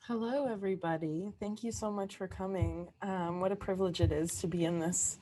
Hello, everybody. Thank you so much for coming. What a privilege it is to be in this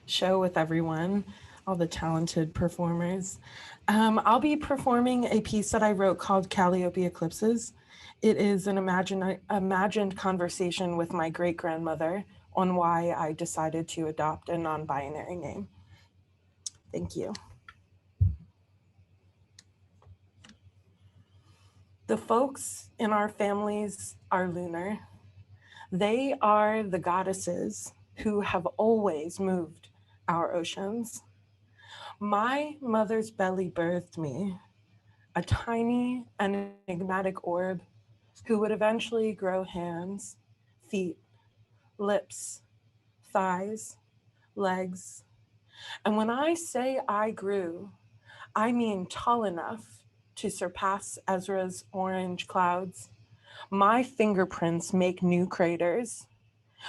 show with everyone, all the talented performers. I'll be performing a piece that I wrote called Calliope Eclipses. It is an imagined conversation with my great grandmother on why I decided to adopt a non binary name. Thank you. The folks in our families are lunar. They are the goddesses who have always moved our oceans. My mother's belly birthed me, a tiny, enigmatic orb who would eventually grow hands, feet, lips, thighs, legs. And when I say I grew, I mean tall enough to surpass Ezra's orange clouds. My fingerprints make new craters.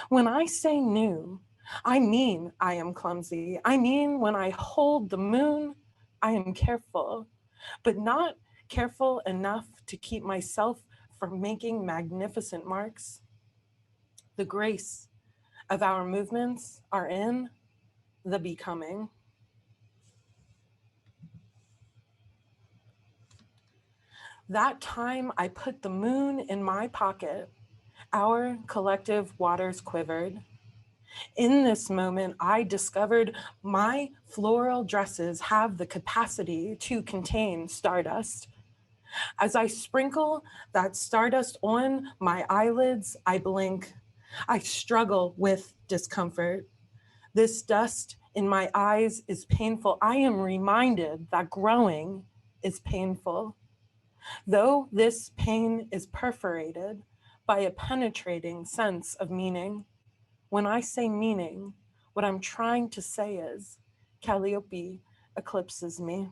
When I say new, I mean I am clumsy. I mean when I hold the moon, I am careful, but not careful enough to keep myself from making magnificent marks. The grace of our movements are in the becoming. That time I put the moon in my pocket, our collective waters quivered. In this moment, I discovered my floral dresses have the capacity to contain stardust. As I sprinkle that stardust on my eyelids, I blink. I struggle with discomfort. This dust in my eyes is painful. I am reminded that growing is painful. Though this pain is perforated by a penetrating sense of meaning. When I say meaning, what I'm trying to say is Calliope eclipses me.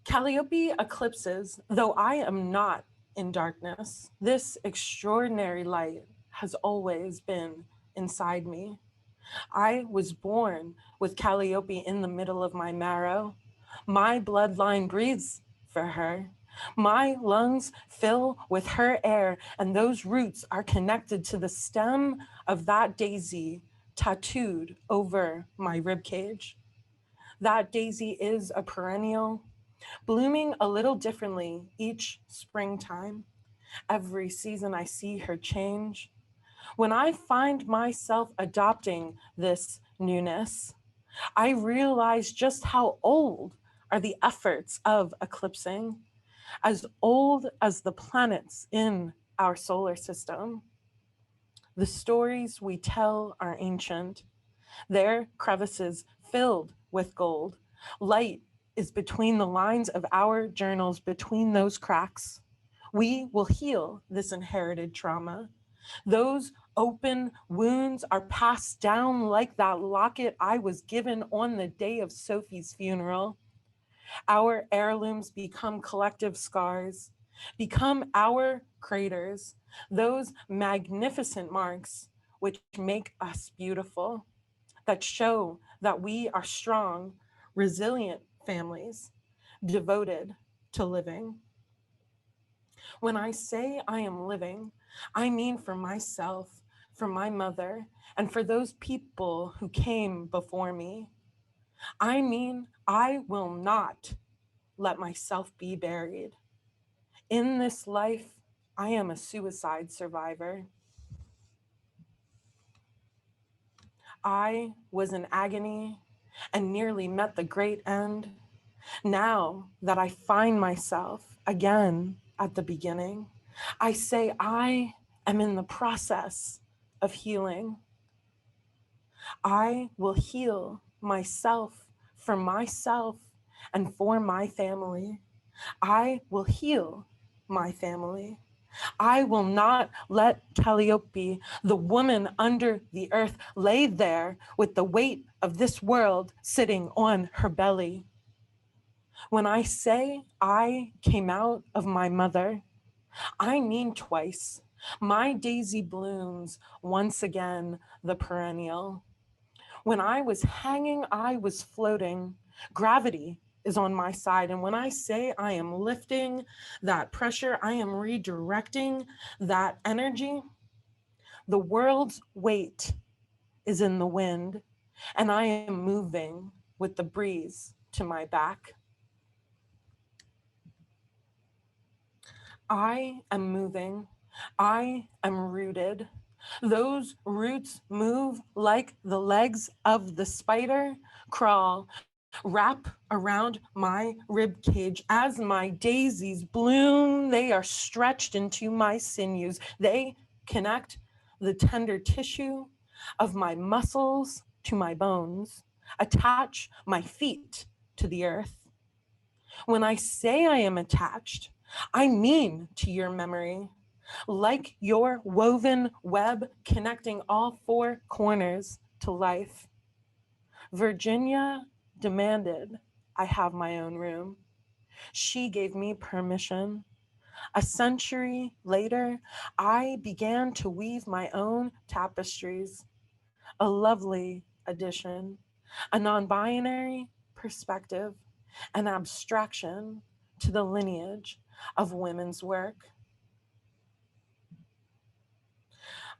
Calliope eclipses, though I am not in darkness, this extraordinary light has always been inside me. I was born with Calliope in the middle of my marrow. My bloodline breathes for her. My lungs fill with her air, and those roots are connected to the stem of that daisy tattooed over my ribcage. That daisy is a perennial, blooming a little differently each springtime. Every season I see her change. When I find myself adopting this newness, I realize just how old are the efforts of eclipsing, as old as the planets in our solar system. The stories we tell are ancient, their crevices filled with gold. Light is between the lines of our journals, between those cracks. We will heal this inherited trauma. Those open wounds are passed down like that locket I was given on the day of Sophie's funeral. Our heirlooms become collective scars, become our craters, those magnificent marks which make us beautiful, that show that we are strong, resilient families devoted to living. When I say I am living, I mean for myself, for my mother, and for those people who came before me. I mean, I will not let myself be buried. In this life, I am a suicide survivor. I was in agony and nearly met the great end. Now that I find myself again at the beginning, I say I am in the process of healing. I will heal myself for myself and for my family. I will heal my family. I will not let Calliope, the woman under the earth, lay there with the weight of this world sitting on her belly. When I say I came out of my mother, I mean twice. My daisy blooms once again, the perennial. When I was hanging, I was floating. Gravity is on my side. And when I say I am lifting that pressure, I am redirecting that energy. The world's weight is in the wind, and I am moving with the breeze to my back. I am moving. I am rooted. Those roots move like the legs of the spider, crawl, wrap around my rib cage. As my daisies bloom, they are stretched into my sinews. They connect the tender tissue of my muscles to my bones, attach my feet to the earth. When I say I am attached, I mean to your memory, like your woven web connecting all four corners to life. Virginia demanded I have my own room. She gave me permission. A century later, I began to weave my own tapestries, a lovely addition, a non-binary perspective, an abstraction to the lineage of women's work.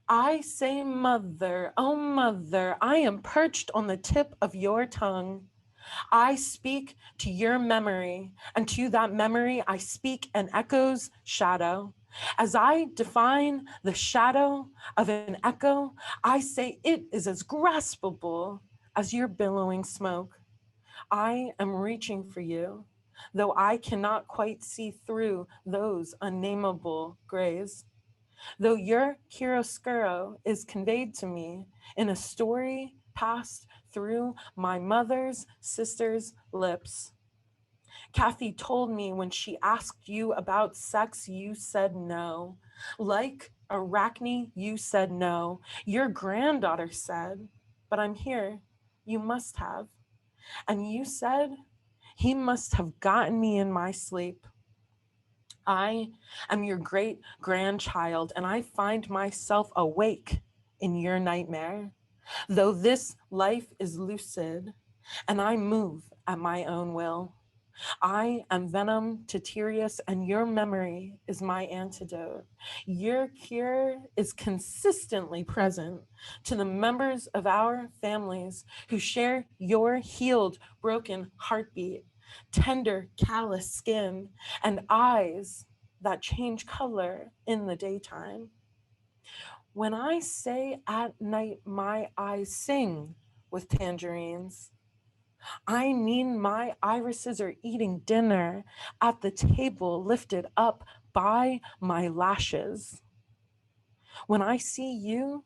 I say, mother, oh mother, I am perched on the tip of your tongue. I speak to your memory, and to that memory I speak an echo's shadow. As I define the shadow of an echo, I say it is as graspable as your billowing smoke. I am reaching for you, though I cannot quite see through those unnameable grays. Though your chiaroscuro is conveyed to me in a story passed through my mother's sister's lips. Kathy told me when she asked you about sex, you said no. Like Arachne, you said no. Your granddaughter said, but I'm here. You must have. And you said, he must have gotten me in my sleep. I am your great grandchild, and I find myself awake in your nightmare. Though this life is lucid, and I move at my own will. I am venom to Tyrius, and your memory is my antidote. Your cure is consistently present to the members of our families who share your healed, broken heartbeat, tender, callous skin, and eyes that change color in the daytime. When I say at night my eyes sing with tangerines, I mean my irises are eating dinner at the table lifted up by my lashes. When I see you,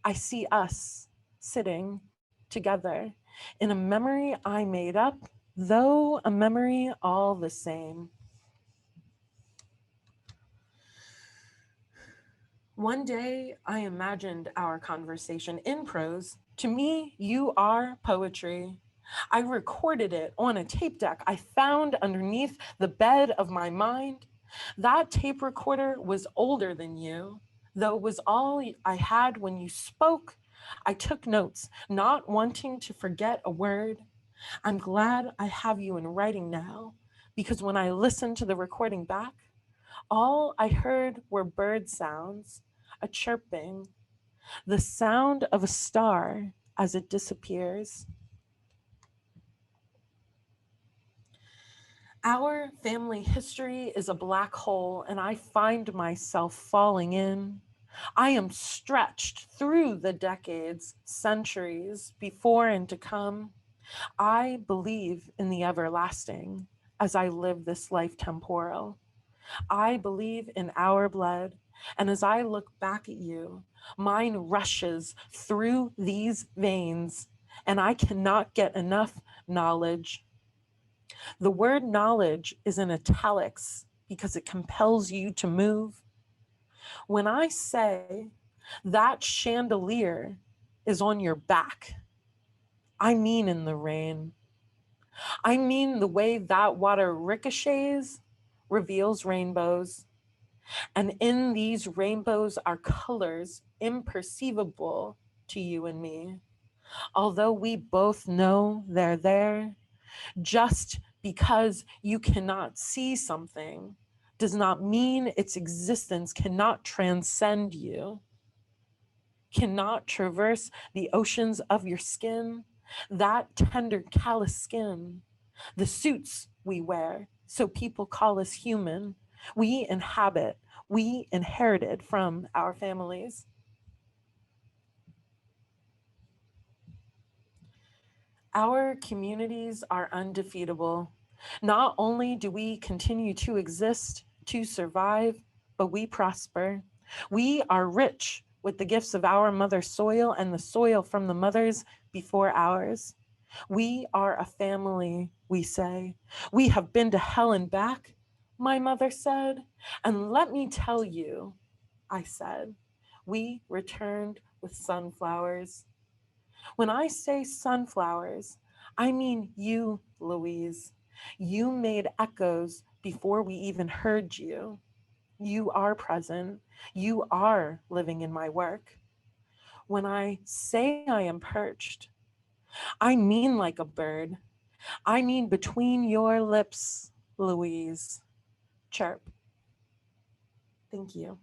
I see us sitting together in a memory I made up, though a memory all the same. One day I imagined our conversation in prose. To me, you are poetry. I recorded it on a tape deck I found underneath the bed of my mind. That tape recorder was older than you, though it was all I had when you spoke. I took notes, not wanting to forget a word. I'm glad I have you in writing now, because when I listened to the recording back, all I heard were bird sounds, a chirping, the sound of a star as it disappears. Our family history is a black hole, and I find myself falling in. I am stretched through the decades, centuries, before and to come. I believe in the everlasting as I live this life temporal. I believe in our blood, and as I look back at you, mine rushes through these veins, and I cannot get enough knowledge. The word knowledge is in italics because it compels you to move. When I say that chandelier is on your back, I mean in the rain. I mean the way that water ricochets reveals rainbows. And in these rainbows are colors imperceivable to you and me. Although we both know they're there, just Because you cannot see something does not mean its existence cannot transcend you, cannot traverse the oceans of your skin, that tender, callous skin, the suits we wear, so people call us human, we inhabit, we inherited from our families. Our communities are undefeatable. Not only do we continue to exist, to survive, but we prosper. We are rich with the gifts of our mother soil and the soil from the mothers before ours. We are a family, we say. We have been to hell and back, my mother said. And let me tell you, I said, we returned with sunflowers. When I say sunflowers, I mean you, Louise. You made echoes before we even heard you. You are present. You are living in my work. When I say I am perched, I mean like a bird. I mean between your lips, Louise. Chirp. Thank you.